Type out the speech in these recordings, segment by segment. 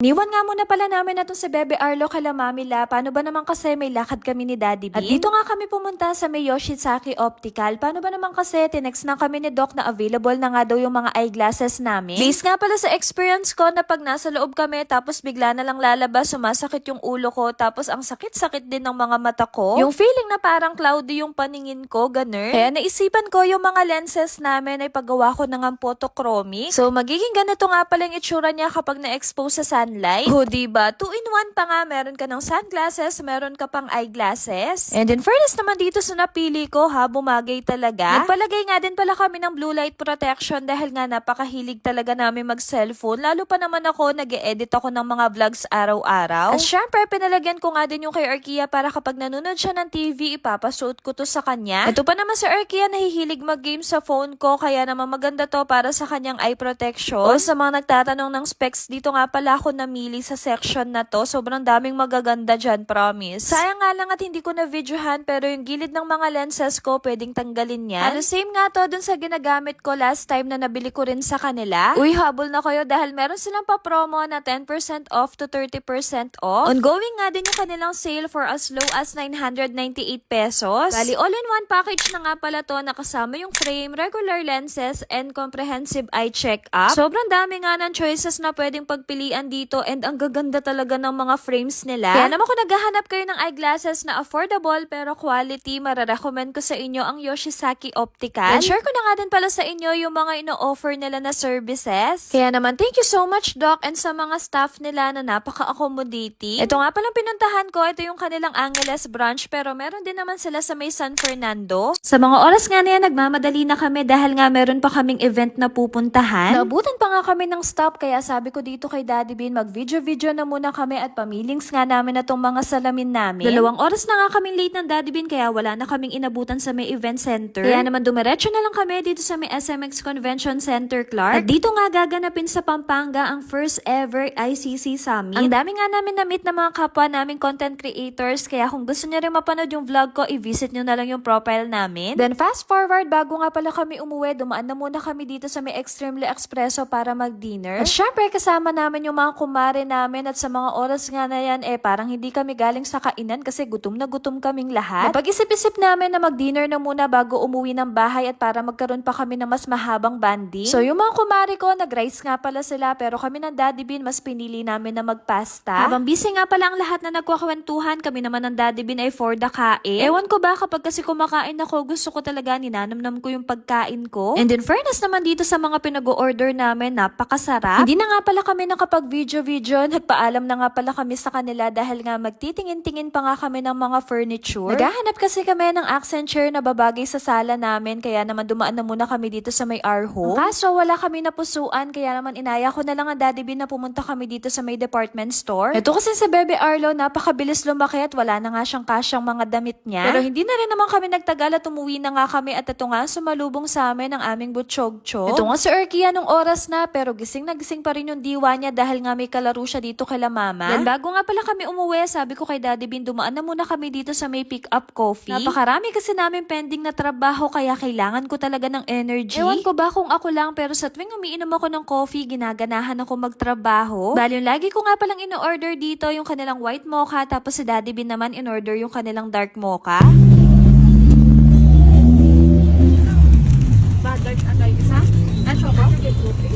Niwan nga muna pala namin na to si Bebe Arlo kala Mami La. Paano ba naman kasi may lakad kami ni Daddy Bean? At dito nga kami pumunta sa may Yoshitsaki Optical. Paano ba naman kasi tinext na kami ni Doc na available na nga daw yung mga eyeglasses namin. Based nga pala sa experience ko na pag nasa loob kami tapos bigla na lang lalabas, sumasakit yung ulo ko tapos ang sakit-sakit din ng mga mata ko. Yung feeling na parang cloudy yung paningin ko, ganun. Kaya naisipan ko yung mga lenses namin ay paggawa ko ng photochromic. So magiging ganito nga pala yung itsura niya kapag na-expose sa sunlight. Oh, diba? 2-in-1 pa nga. Meron ka ng sunglasses, meron ka pang eyeglasses. And in fairness naman dito sa napili ko, bumagay talaga. Nagpalagay nga din pala kami ng blue light protection dahil nga napakahilig talaga namin mag-cellphone. Lalo pa naman ako, nag-e-edit ako ng mga vlogs araw-araw. At syempre, pinalagyan ko nga din yung kay Arkia para kapag nanonood siya ng TV, ipapasuot ko to sa kanya. Ito pa naman si Arkia, nahihilig mag-game sa phone ko, kaya naman maganda to para sa kanyang eye protection. O sa mga nagtatanong ng specs, dito nga pala ako namili sa section na to. Sobrang daming magaganda dyan, promise. Sayang nga lang at hindi ko na videohan, pero yung gilid ng mga lenses ko, pwedeng tanggalin yan. Ano, same nga to dun sa ginagamit ko last time na nabili ko rin sa kanila. Uy, habol na kayo dahil meron silang pa-promo na 10% off to 30% off. Ongoing nga din yung kanilang sale for as low as 998 pesos. Bali, all-in-one package na nga pala to, nakasama yung frame, regular lenses, and comprehensive eye check-up. Sobrang dami nga ng choices na pwedeng pagpilian dito and ang gaganda talaga ng mga frames nila. Kaya naman kung naghahanap kayo ng eyeglasses na affordable pero quality, mararecommend ko sa inyo ang Yoshitsaki Optical. And share ko na nga din pala sa inyo yung mga ino-offer nila na services. Kaya naman, thank you so much, Doc, and sa mga staff nila na napaka-accommodating. Ito nga palang pinuntahan ko, ito yung kanilang Angeles branch, pero meron din naman sila sa may San Fernando. Sa mga oras nga na yan, nagmamadali na kami dahil nga meron pa kaming event na pupuntahan. Naabutan pa nga kami ng stop, kaya sabi ko dito kay Daddy Bean, mag-video-video na muna kami at pamilings nga namin na tong mga salamin namin. 2 oras na nga kaming late ng Daddy Bean, kaya wala na kaming inabutan sa may event center. Kaya naman dumiretso na lang kami dito sa may SMX Convention Center, Clark. At dito nga gaganapin sa Pampanga ang first ever ICC Summit. Ang dami nga namin na-meet na mga kapwa naming content creators, kaya kung gusto niyo rin mapanood yung vlog ko, i-visit nyo na lang yung profile namin. Then fast forward, bago nga pala kami umuwi, dumaan na muna kami dito sa may Extremely Espresso para mag-dinner. At syempre, kasama namin yung mga kumare namin at sa mga oras nga na yan, parang hindi kami galing sa kainan kasi gutom na gutom kaming lahat. Napag-isip-isip namin na mag-dinner na muna bago umuwi ng bahay at para magkaroon pa kami ng mas mahabang banding. So yung mga kumare ko, nag-rice nga pala sila pero kami ng Daddy Bean, mas pinili namin na mag-pasta. Habang busy nga pala ang lahat na nagkwakwentuhan, kami naman ng Daddy Bean ay for the kain. Ewan ko ba kapag kasi kumakain ako, gusto ko talaga ninanamnam ko yung pagkain ko. And in fairness naman dito sa mga pinag-order namin, napakasarap. Hindi na nga pala kami nakapag-video, nagpaalam na nga pala kami sa kanila dahil nga magtitingin-tingin pa nga kami ng mga furniture. Naghahanap kasi kami ng accent chair na babagay sa sala namin, kaya naman dumaan na muna kami dito sa may our home. Kaso wala kami napusuan, kaya naman inaya ko na lang ang Daddy Bean na pumunta kami dito sa may department store. Ito kasi sa Bebe Arlo, napakabilis lumaki at wala na nga siyang kasyang mga damit niya. Pero hindi na rin naman kami nagtagal at umuwi na nga kami at ito nga sumalubong sa amin ang aming butchog-chog. Ito nga si Arkia nung oras na pero gising na gising pa rin yung diwa niya dahil nga may kalaro siya dito kay Mama. Then bago nga pala kami umuwi, sabi ko kay Daddy Bean, dumaan na muna kami dito sa may pick up coffee. Napakarami kasi namin pending na trabaho kaya kailangan ko talaga ng energy. Ewan ko ba kung ako lang pero sa tuwing umiinom ako ng coffee, ginaganahan ako magtrabaho. Bali yung lagi ko nga palang in-order dito yung kanilang white mocha tapos si Daddy Bean naman in-order yung kanilang dark mocha.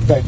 Dark.